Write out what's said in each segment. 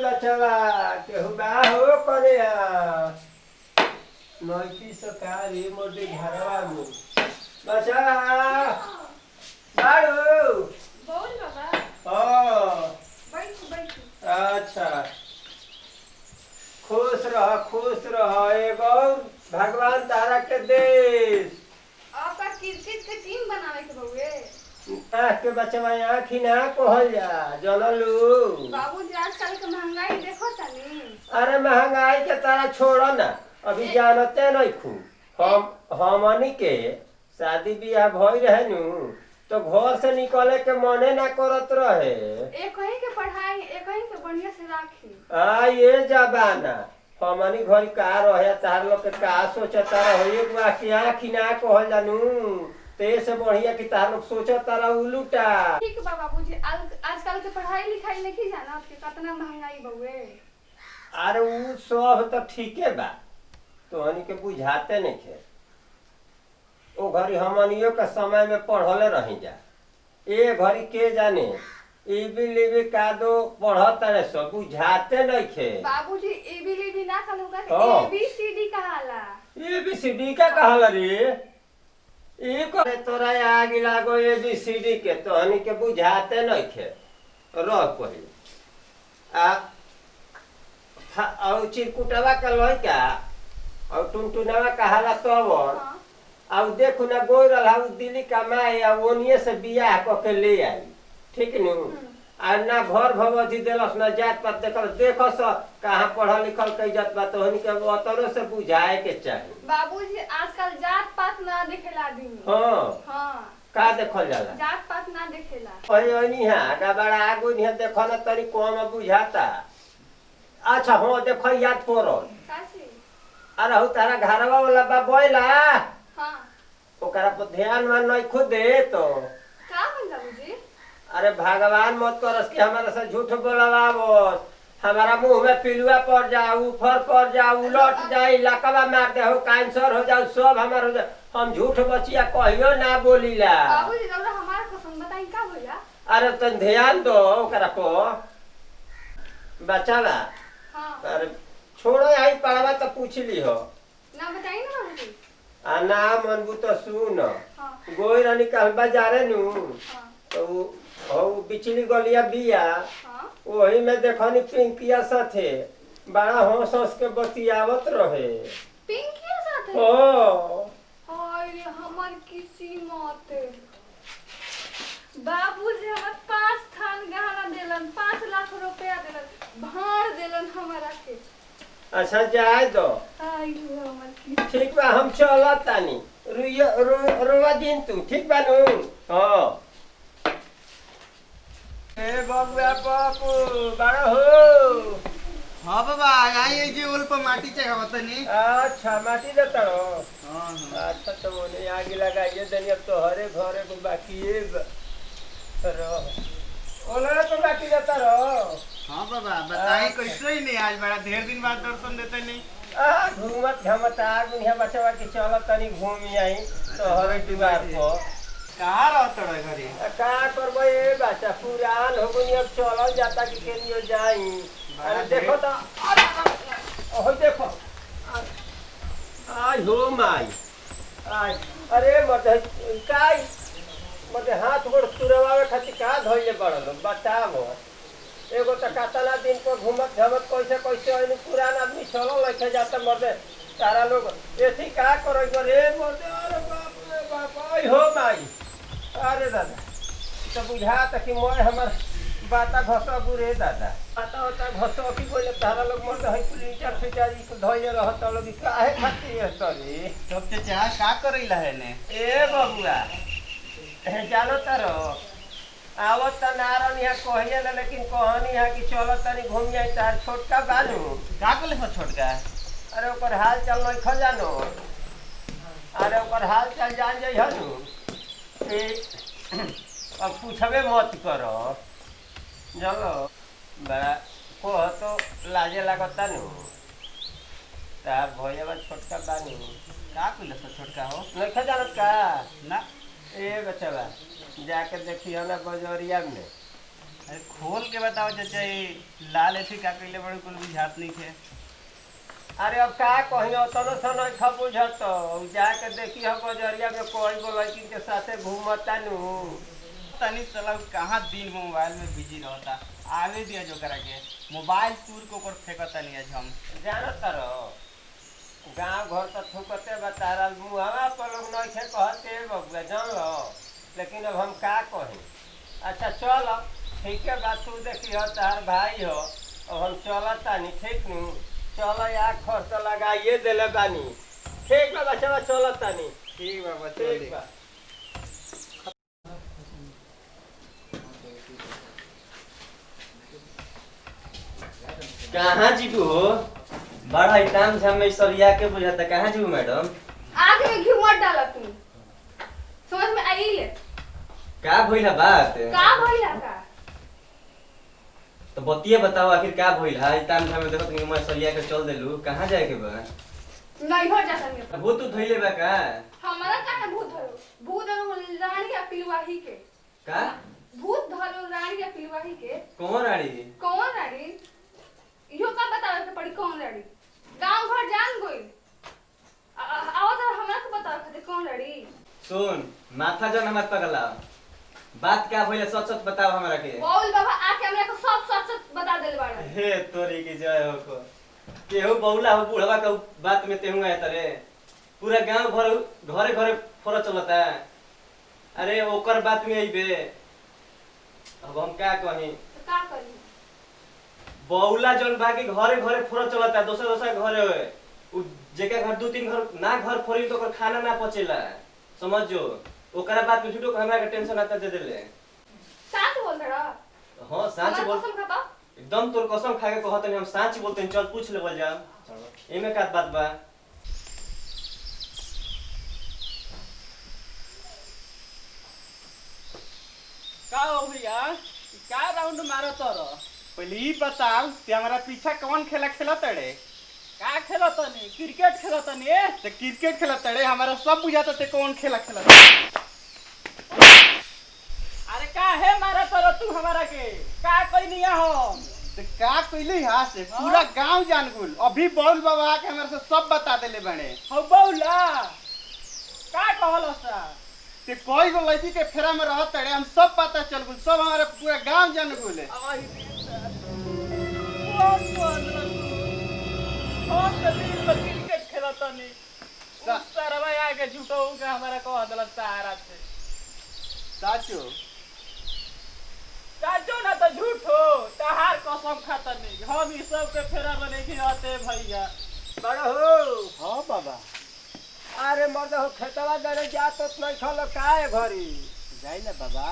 बचवा केहू बा हो करे नौकी सकारी मोटी घरवा में बचवा बाड़ू बोल बाबा। ओ बैठो बैठो। अच्छा खुश रह एगो भगवान तारा के देश आपका क्रिकेट के टीम बनावे के बउए। के बचवा आँखी ना कहल जा जनलू बाबूजी आजकल के महंगाई देखो तनी। अरे महंगाई के तारा छोड़ो ना अभी जानते नहीं खू हमनी के शादी बियाह भई रहे नु तो घर से निकले के मने ना करत रहे। एक कहीं के पढ़ाई एक कहीं के बढ़िया से राखी। ये जमाना हमनी घर का रहे तार लोग के का सोचता रहे एक बार के आँखी ना कहल जानू ते से बढ़िया कि तार लोग सोचता रहा उलूटा। ठीक बा बाबूजी आजकल के पढ़ाई लिखाई नहीं जाना आपके कितना महंगाई बउए। अरे उ सब तो ठीके बा तोहनी के बुझाते नहीं खे ओ घड़ी हमनियों के समय में पढ़ले रही जा ए घड़ी के जाने इबी का दो पढ़त रे सब बुझाते नहीं खे। बाबूजी एबीसीडी ना कहलूगा एबीसीडी कहाला। एबीसीडी का कहला रे ई को तोरा आगे लागो एबीसीडी के तोहनी के बुझाते नहीं खे रह पड़ी आ चिरकुटवा के लइका और टुनटुनवा कहाला तब अब देखो ना गोई रहा दिल्ली कमाए आ ओनिए से बियाह क के ले आई ठीक नु आ ना घर भवजी देलस ना जात पात देखल देखो स कहां पढ़ल लिखल कई जात बात होनी के अतरो से बुझाए के चाहिए। बाबूजी आजकल जात पात ना देखेला आदमी। हां का देखल जाला जात पात ना देखेला। अरे ओनी हां का बड़ा आगु नहीं देखो ना तनी कम बुझाता। अच्छा हो देखो याद पड़ल कासी अरे हो तारा घरवा वाला बा बोला हां ओकरा पर ध्यान मान नहीं खुद दे तो का बोल बाबूजी। अरे भगवान मत करस कि हमारा से झूठ बोलवावो हमारा मुंह में पिलुआ पड़ जाओ ऊपर पड़ जाओ उलट जाए लकवा मार दे हो कैंसर हो जाओ सब हमार हो जाए हम झूठ बचिया कहियो ना बोलीला। बाबूजी रउरा हमार कसम बताई का भइला। अरे तन ध्यान दो ओकरा पर बचावा। हां अरे छोड़ो आई पढ़वा तो पूछ ली हो ना बताई ना बाबूजी। आ ना मनबू तो सुन हां गोई रानी कल बाजारे नु हां तो ओ बिचली गलिया बिया हां वही में देखनी पिंकिया साथे बड़ा होश होश के बतियावत रहे। पिंकिया साथे ओ हाय रे हमर किसी मत बाबूजी हमर 5 थान गहना देलन 5 लाख रुपया देलन भाड़ देलन हमरा के। अच्छा जाए दो हाय रे हमर किसी ठीक बा हम चलत तानी रोवा दिन तू ठीक बा नु। हां ए बबुआ बापू बड़ा हो। हाँ बाबा आई जे ओल पर माटी चाहिए तनी। अच्छा माटी देता हो। हां अच्छा तो बोले आगे लगाइए दनिया तो हरे घरे को बाकी है रहो ओला तो बाकी देता रहो। हाँ बाबा बताई कैसे ही नहीं आज बड़ा ढेर दिन बाद दर्शन देते नहीं। घूमत घमत आ गुनिया बचवा के चलत तनी घूमी आई तो हरे दीवार पर कहाँ रहत रहे घरे का करबो ए बच्चा पुरान हो गुनिया चलल जाता कि केनियो जाई। अरे देखो तो ओ देखो आई हो माई आई अरे मत काई मत हाथ गोड़ तुरवावे खातिर का धइले बड़ो बतावो एगो त कातला दिन पर घूमत घमत कैसे कैसे आइनु पुरान आदमी चलो लेके जाता मर्दे सारा लोग एथी का करो रे मर्दे। अरे बाप रे बाप आई हो माई अरे दादा तो बुझाता कि मोय हमर बाता घसो बुरे दादा बाता होता घसो की बोले तारा लोग मर्दे है पुलिटर फिटारी को धइले रहत लोग काहे खातिर है तरी तब ते चाह का करैला है ने ए बबुआ जानो तारो आवत त नारन यहाँ कहिए ना लेकिन कहनी है कि चलो तनी घूम जाए तार छोटका बानू का कोले पर छोटका। अरे ओकर हाल चाल नहीं खो जानो अरे ओकर हाल चाल जान जाइ हनु अब पूछबे मत करो चलो बड़ा कह तो लाजे लागता नु तार भैया छोटका बानू का कोले पर छोटका हो नहीं खो जानत का ना ए बचवा जाके देखियो ना बजरिया में अरे खोल के बताओ चाचा, ये लाल एथी का कइले बड़े कुल बुझात नहीं थे। अरे अब का कहियो तनो सन खा बुझत जाके देखी हो बजरिया में कोई बोलैकिन के साथे घूमता नु। तनी साला कहाँ दिन में मोबाइल में बिजी रहता। आवे दिया जो करा के मोबाइल तूर के ऊपर फेंकता नहीं आज हम। जानत रहो गांव घर तो थुकते बतारल मुहावा पर लोग नहीं थे कहते बबुआ जान लो, लेकिन अब हम का कही। अच्छा चल ठीक है बात, तू देखी हो तार भाई हो, अब हम चलता नहीं ठीक नु। चलो यार खर्च लगाइए दिले बानी। ठीक बा बच्चा चलता नहीं। ठीक बा बच्चा ठीक बा। कहाँ जीबू हो? बड़ा इताम झाम में सरिया के बुझाता। कहाँ जीबू मैडम? आग में घी मत डाला तू, समझ में आई ले? का भइला बात? का भइला का? तो बतिए बताओ आखिर का भइला? इताम झाम में देखत कि मैं सरिया के चल देलू। कहाँ जाए के बा? नहीं हो जाता मेरे। वो तू धइले बा का? हमारा का है भूत धरो? भूत धरो रानी या पिलवाही के? का? भूत धरो रानी या पिलवाही के? कौन रानी? कौन रानी? इहो का बतावे के पड़ी कौन रानी? गांव घर जान गई। आओ तो हमरा के बताओ खातिर कौन रानी? सुन, माथा जन मत पगला। बात क्या भइला सच सच बताओ हमरा के। बाउल बाबा आके हमरा को सब सच सच बता देले बाड़े। हे तोरी की जय हो को। केहू बौला हो बुढ़वा का बात में तेहू आए तरे। पूरा गांव भर घरे घरे फोरा चलता। अरे ओकर बात में आइबे। अब हम क्या कही? तो का करी? बौला जन बाकी घरे घरे फोरा चलता। दोसर दोसर घरे होए उ जेका घर दो तीन घर ना घर फोरी तो ओकर खाना ना पचेला। समझो ओकरा बात में झूठो हमरा के टेंशन आता दे देले। साच बोल रहा? हां सच बोल। कसम खाता? एकदम तोर कसम खा के कहत नहीं हम सच बोलते हैं। चल पूछ ले बोल जा। एमे का बात बा? का हो भैया, क्या राउंड मारो तोरो? पहले ही बताओ ते हमारा पीछा कौन खेला खेलत रे? का खेलत नहीं? क्रिकेट खेलत नहीं? ते क्रिकेट खेलत रे, हमारा सब बुझाता ते कौन खेला खेलत। अरे का है मारा तोरो तू हमारा के? का कोई नहीं हो? ते का कइली हा से पूरा गांव जान गुल। अभी बौल बाबा के हमारे से सब बता देले बने। हो बौला का कहलो सा? ते कोई गो लड़की के फेरा में रहत रे, हम सब पता चल गुल, सब हमारे पूरा गांव जान गुल। क्रिकेट खेलत नहीं सरवा आके झूठो के हमारा कह देलक सहारा से। साचो साचो ना तो झूठो तहार कसम खाता नहीं। हम ई सब के फेरा में नहीं रहते भैया। बड़ा हो। हां बाबा। अरे मर्द हो खेतवा जाने जा तो नहीं खलो काहे घरी जाई ना बाबा।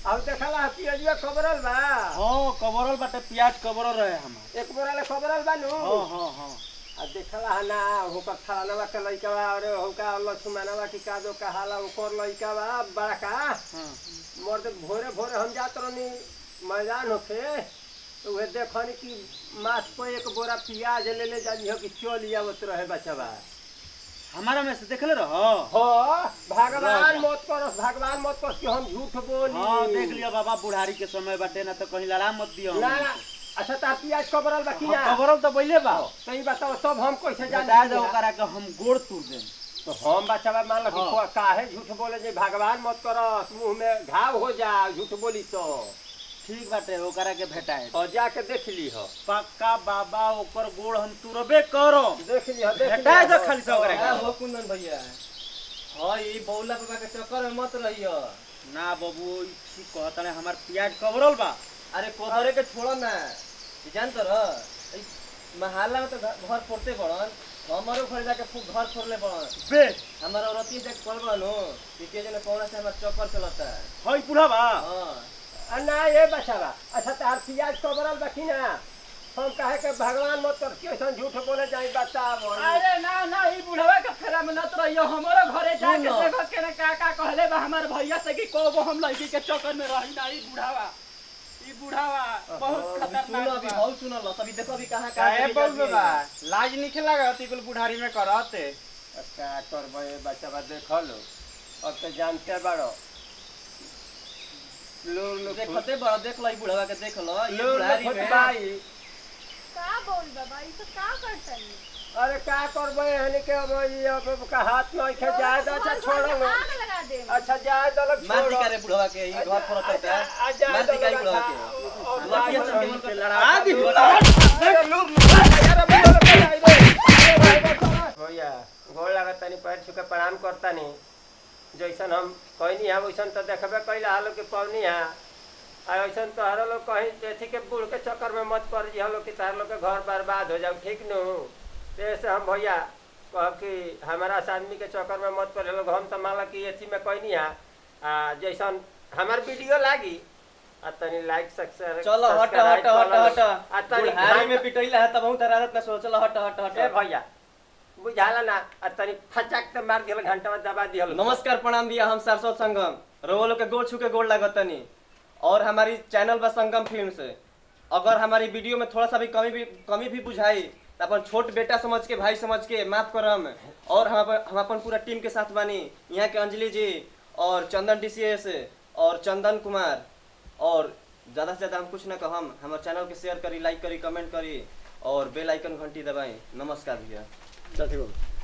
अब देखला पियजिया खबरल बा। हां कबरल बाटे, प्याज कबरल रहे हमार। एक बोराले खबरल बा नु। हां हां हां। आ देखला ना होका खानवा के लइका बा। अरे होका लक्ष्मणवा की कादो कहाला ओकर लइका बा बड़ा का। हां मर्द भोरे भोरे हम जात रहनी मैदान होके, तो वे देखनी कि मास पे एक बोरा प्याज ले ले जानी हो कि चल आवत रहे बचवा। हमारा में से देखले रहो। हो भगवान मत करो, भगवान मत करो कि हम झूठ बोली। हां देख लियो बाबा, बुढ़ारी के समय बाटे ना तो कहीं लड़ा मत दियो। ना ना अच्छा तार पियाज कबरल बा कि ना? कबरल तो पहले बा। सही बताओ तब हम कैसे जान बता दो करा के हम गोड़ तोड़ देम। तो हम बचवा मान लो कि काहे झूठ बोले जे भगवान मत करो, मुंह में घाव हो जा झूठ बोली तो। ठीक बाटे ओकरा के भेटाए और जाके देख ली हो। पक्का बाबा ओकर गोड़ हम तुरबे करो। देख ली हो देख भेटाए तो खाली से ओकरा का के। हो कुंदन भैया? हां ई बौला बाबा के चक्कर में मत रहियो। ना बाबू ठीक कहता है, हमार प्याज कबरल बा। अरे कोदरे के छोड़ो ना। जान तो रह महल्ला में तो घर फोड़ते पड़न। हमारो घर जाके घर फोड़ले पड़न। बे हमारा औरती जाके कॉल बनो कि के जने कौन से हमार चक्कर चलता है। हई बुढ़ा बा। हां ना ये बचवा। अच्छा तार पियाज कबरल बा कि ना? हम कहे के भगवान मत कर कैसन झूठ बोले जाई बताओ। अरे ना ना ई बुढ़वा के फेरा में नत रहियो। हमारो घरे जाके देखो के का का कहले बा हमार भैया से कि कोगो हम लड़की के चक्कर में रही ना। ई बुढ़ावा बहुत खतरनाक सुनो अभी बा। बहुत सुनल अभी देखो अभी कहां काहे बोल बाबा लाज नहीं लागत इकुल बुढ़ारी में करते। क्या करबे बचवा देख लो। अब तो जानते बड़ो देखते बड़ा देख लो बुढ़वा के देख लो ये लोर बुढ़ारी में में भाई का बोल बाबा ई तो का करतनी अरे का करबे हनी के अब ये का हाथ में खे जाए तो अच्छा छोड़ो ना आग लगा दे अच्छा जाए तो लग मार छोड़ो दी करे बुढ़वा के ये घर पर रहता है अच्छा मार दी करे बुढ़वा के लड़कियां सब केवल के लड़ा दी भैया गोड़ लागत तनी पैर छुके प्रणाम करतानी जैसन हम कहनी है वैसन तो देखबे कैला हालो के पवनी है आ ऐसन तो हर लोग कहीं अथी के बूढ़ के चक्कर में मत पड़ जी लोग कि तार लोग के घर बर्बाद हो जाओ ठीक न ऐसे हम भैया कह कि हमारा से आदमी के चक्कर में मत पड़े लोग हम तो माला कि अथी में कहनी है जैसन हमार वीडियो लागी आ तनी लाइक सब्सक्राइब चलो हट हट हट हट आ तनी बुढ़ारी में पिटैला है तब बहुत हरारत ना सोच चलो हट हट हट ए भैया बुझाला ना आ तनी फचक ते मार दियल घंटा में दबा दियल नमस्कार प्रणाम दिया हम सरस्वत संगम रोवो लोग के गोड़ छू के गोड़ लागतनी और हमारी चैनल बा संगम फिल्म से अगर हमारी वीडियो में थोड़ा सा भी कमी भी बुझाई तो अपन छोट बेटा समझ के भाई समझ के माफ करम और हम अपन पूरा टीम के साथ बानी यहाँ के अंजलि जी और चंदन DCS और चंदन कुमार और ज़्यादा से ज़्यादा हम कुछ ना कहम हमारे चैनल के शेयर करी लाइक करी कमेंट करी और बेल आइकन घंटी दबाई नमस्कार भैया चल ठीक